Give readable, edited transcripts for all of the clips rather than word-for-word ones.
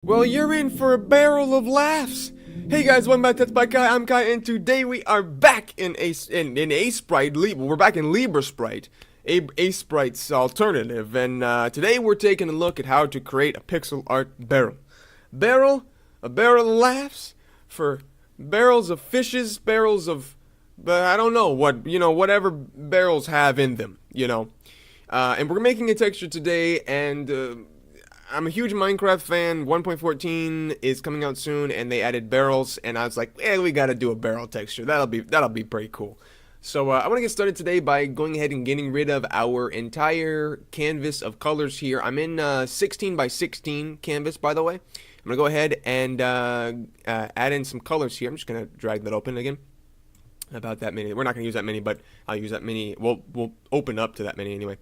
Well, you're in for a barrel of laughs. Hey guys, welcome back to TutsByKai. I'm Kai, and today we are back in Sprite. We're back in Libresprite, Sprite's alternative, and today we're taking a look at how to create a pixel art barrel. A barrel of laughs for barrels of fishes, barrels of, I don't know what, whatever barrels have in them, and we're making a texture today, and I'm a huge Minecraft fan. 1.14 is coming out soon, and they added barrels, and I was like, we gotta do a barrel texture. That'll be pretty cool. So I want to get started today by going ahead and getting rid of our entire canvas of colors here. I'm in 16 by 16 canvas, by the way. I'm gonna go ahead and add in some colors here. I'm just gonna drag that open again. About that many. We're not gonna use that many, but I'll use that many. We'll open up to that many anyway.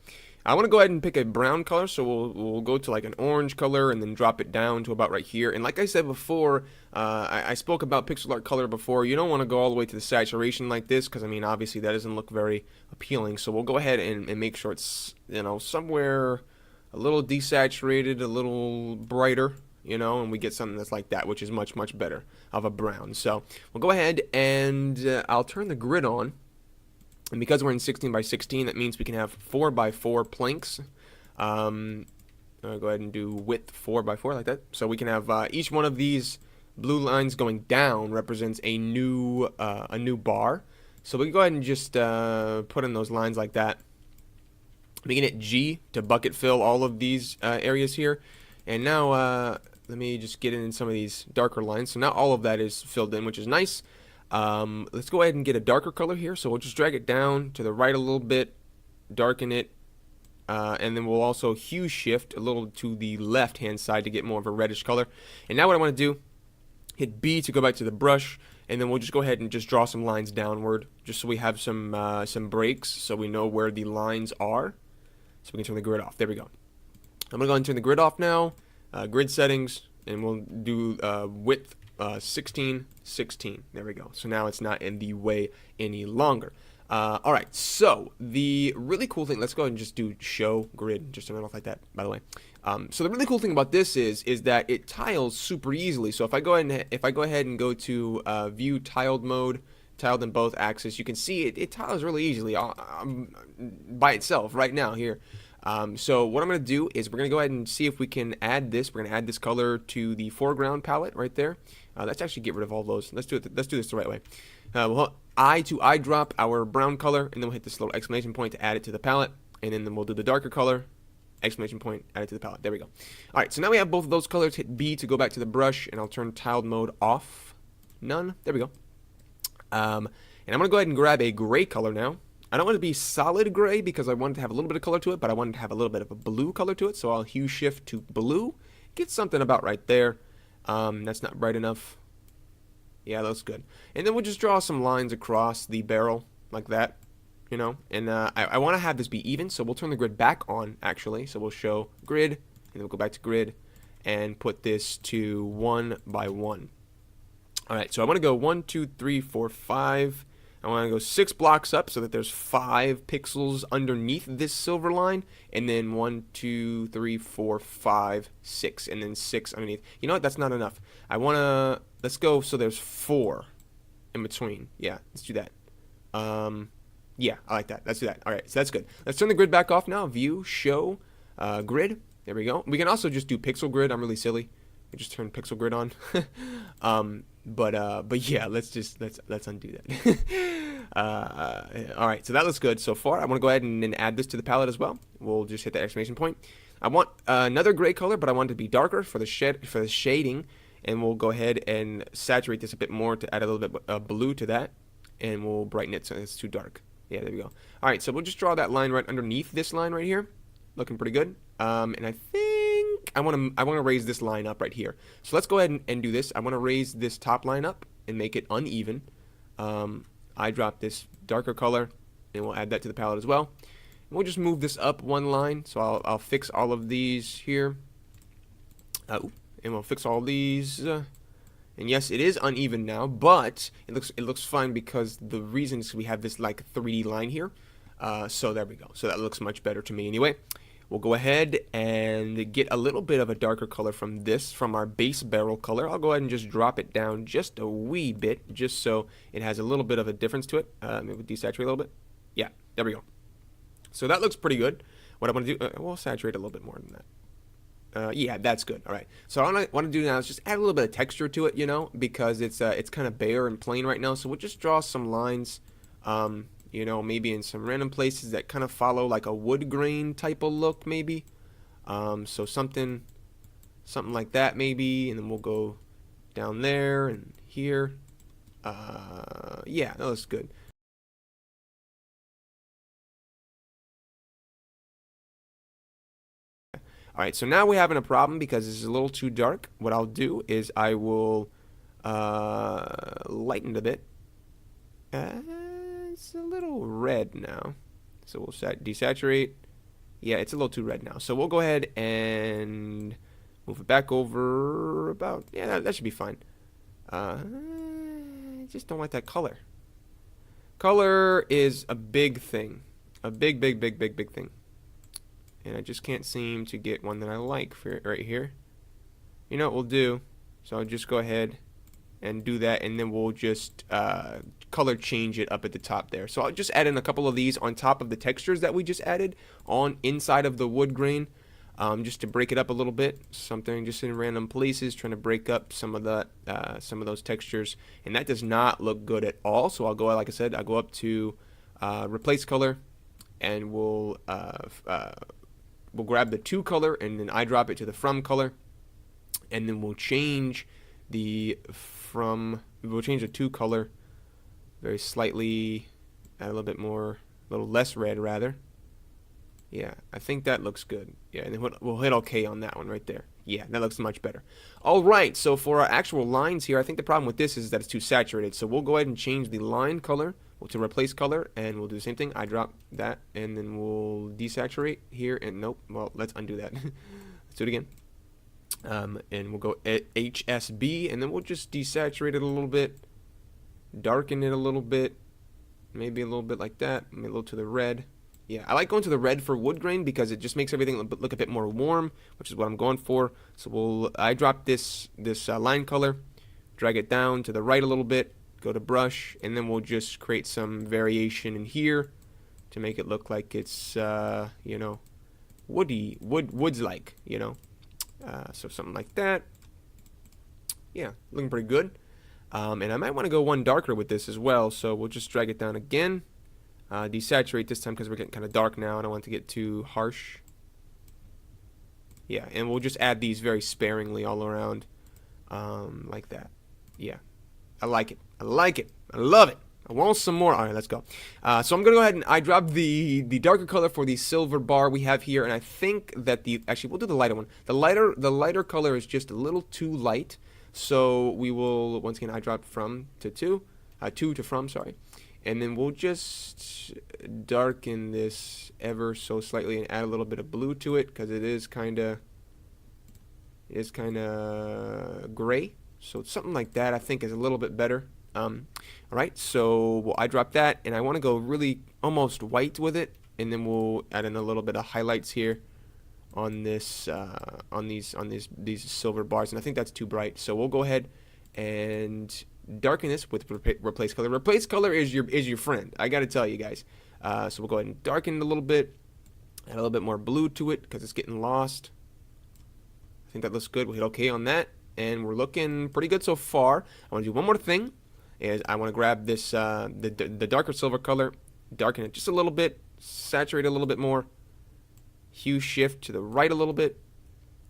I want to go ahead and pick a brown color, so we'll go to like an orange color and then drop it down to about right here. And like I said before, I spoke about pixel art color before. You don't want to go all the way to the saturation like this, because I mean obviously that doesn't look very appealing. So we'll go ahead and make sure it's somewhere a little desaturated, a little brighter, and we get something that's like that, which is much better of a brown. So we'll go ahead and I'll turn the grid on. And because we're in 16 by 16, that means we can have 4 by 4 planks. I'll go ahead and do width 4 by 4 like that. So we can have each one of these blue lines going down represents a new bar. So we can go ahead and just put in those lines like that. We can hit G to bucket fill all of these areas here. And now let me just get in some of these darker lines. So now all of that is filled in, which is nice. Let's go ahead and get a darker color here. So we'll just drag it down to the right a little bit, darken it, and then we'll also hue shift a little to the left hand side to get more of a reddish color. And now what I want to do, hit B to go back to the brush, and then we'll just go ahead and just draw some lines downward, just so we have some breaks, so we know where the lines are. So we can turn the grid off. There we go. I'm gonna go ahead and turn the grid off now. Grid settings, and we'll do width 16. There we go. So now it's not in the way any longer. Alright, so the really cool thing, let's go ahead and just do show grid, just turn it off like that, by the way. So the really cool thing about this is that it tiles super easily. So if I go ahead and go to view tiled mode, tiled in both axes, you can see it tiles really easily by itself right now here. So what I'm going to do is we're going to go ahead and see if we can add this. We're going to add this color to the foreground palette right there. Let's actually get rid of all those. Let's do this the right way. We'll eye to eye drop our brown color, and then we'll hit this little exclamation point to add it to the palette, and then we'll do the darker color, exclamation point, add it to the palette. There we go. All right, so now we have both of those colors. Hit B to go back to the brush, and I'll turn tiled mode off. None. There we go. And I'm going to go ahead and grab a gray color now. I don't want it to be solid gray because I want it to have a little bit of color to it, but I want it to have a little bit of a blue color to it. So I'll hue shift to blue. Get something about right there. That's not bright enough. Yeah, that looks good. And then we'll just draw some lines across the barrel like that, And I want to have this be even, so we'll turn the grid back on, actually. So we'll show grid, and then we'll go back to grid and put this to 1 by 1. All right, so I want to go 1, 2, 3, 4, 5. I want to go 6 blocks up so that there's 5 pixels underneath this silver line, and then 1, 2, 3, 4, 5, 6, and then 6 underneath. You know what? That's not enough. Let's go so there's 4 in between. Yeah, let's do that. Yeah, I like that. Let's do that. All right, so that's good. Let's turn the grid back off now. View, show, grid. There we go. We can also just do pixel grid. I'm really silly. I just turned pixel grid on. But yeah, let's undo that. All right, so that looks good so far. I want to go ahead and then add this to the palette as well. We'll just hit the exclamation point. I want another gray color, but I want it to be darker for the shading, and we'll go ahead and saturate this a bit more to add a little bit of blue to that, and we'll brighten it so it's too dark. Yeah, there we go. All right, so we'll just draw that line right underneath this line right here. Looking pretty good. And I think I want to raise this line up right here. So let's go ahead and do this. I want to raise this top line up and make it uneven. I drop this darker color, and we'll add that to the palette as well. And we'll just move this up one line. So I'll fix all of these here. And we'll fix all these. And yes, it is uneven now, but it looks fine because the reason is we have this like 3D line here. So there we go. So that looks much better to me anyway. we'll go ahead and get a little bit of a darker color from this, from our base barrel color. I'll go ahead and just drop it down just a wee bit, just so it has a little bit of a difference to it. Maybe desaturate a little bit. Yeah, there we go. So that looks pretty good. What I'm going to do, we'll saturate a little bit more than that. Yeah, that's good. All right. So what I want to do now is just add a little bit of texture to it, you know, because it's kind of bare and plain right now. So we'll just draw some lines, you know, maybe in some random places that kind of follow like a wood grain type of look, maybe. So something like that, maybe, and then we'll go down there and here. Yeah, that looks good. Alright, so now we're having a problem because this is a little too dark. What I'll do is I will lighten it a bit. It's a little red now. So we'll desaturate. Yeah, it's a little too red now. So we'll go ahead and move it back over about... Yeah, that should be fine. I just don't like that color. Color is a big thing. A big thing. And I just can't seem to get one that I like for right here. You know what we'll do? So I'll just go ahead and do that, and then we'll just color change it up at the top there. So I'll just add in a couple of these on top of the textures that we just added on inside of the wood grain, just to break it up a little bit. Something just in random places, trying to break up some of those textures, and that does not look good at all. So I'll go, like I said, I'll go up to replace color, and we'll grab the to color, and then eyedrop it to the from color, and then we'll change the to color very slightly, add a little bit more, a little less red rather. Yeah, I think that looks good. Yeah, and then we'll hit OK on that one right there. Yeah, that looks much better. All right, so for our actual lines here, I think the problem with this is that it's too saturated. So we'll go ahead and change the line color to replace color, and we'll do the same thing. I drop that, and then we'll desaturate here, and nope. Well, let's undo that. Let's do it again. And we'll go HSB, and then we'll just desaturate it a little bit, darken it a little bit, maybe a little bit like that, maybe a little to the red. Yeah, I like going to the red for wood grain because it just makes everything look a bit more warm, which is what I'm going for. So I drop this line color, drag it down to the right a little bit, go to brush, and then we'll just create some variation in here to make it look like it's you know, woods like, you know. So something like that. Yeah, looking pretty good. And I might want to go one darker with this as well, so we'll just drag it down again. Desaturate this time because we're getting kind of dark now. I don't want it to get too harsh. Yeah, and we'll just add these very sparingly all around, like that. Yeah, I like it. I like it. I love it. I want some more. All right, let's go. So I'm gonna go ahead and eyedrop the darker color for the silver bar we have here, and I think that actually we'll do the lighter one. The lighter color is just a little too light, so we will once again eyedrop from to to from, sorry. And then we'll just darken this ever so slightly and add a little bit of blue to it because it is kind of gray. So something like that I think is a little bit better. Alright, so we'll eyedrop that, and I want to go really almost white with it, and then we'll add in a little bit of highlights here on this these silver bars, and I think that's too bright. So we'll go ahead and darken this with replace color. Replace color is your friend, I gotta tell you guys. So we'll go ahead and darken it a little bit, add a little bit more blue to it because it's getting lost. I think that looks good. We'll hit OK on that, and we're looking pretty good so far. I want to do one more thing. Is I want to grab this the darker silver color, darken it just a little bit, saturate it a little bit more, hue shift to the right a little bit,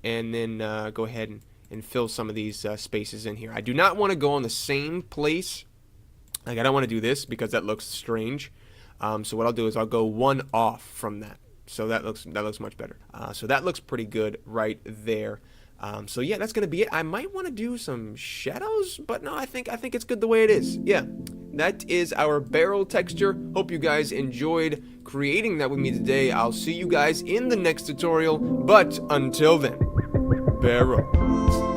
and then go ahead and fill some of these spaces in here. I do not want to go on the same place. Like, I don't want to do this because that looks strange. So what I'll do is I'll go one off from that. So that looks much better. So that looks pretty good right there. So yeah, that's gonna be it. I might want to do some shadows, but no, I think it's good the way it is. Yeah, that is our barrel texture. Hope you guys enjoyed creating that with me today. I'll see you guys in the next tutorial, but until then, barrel.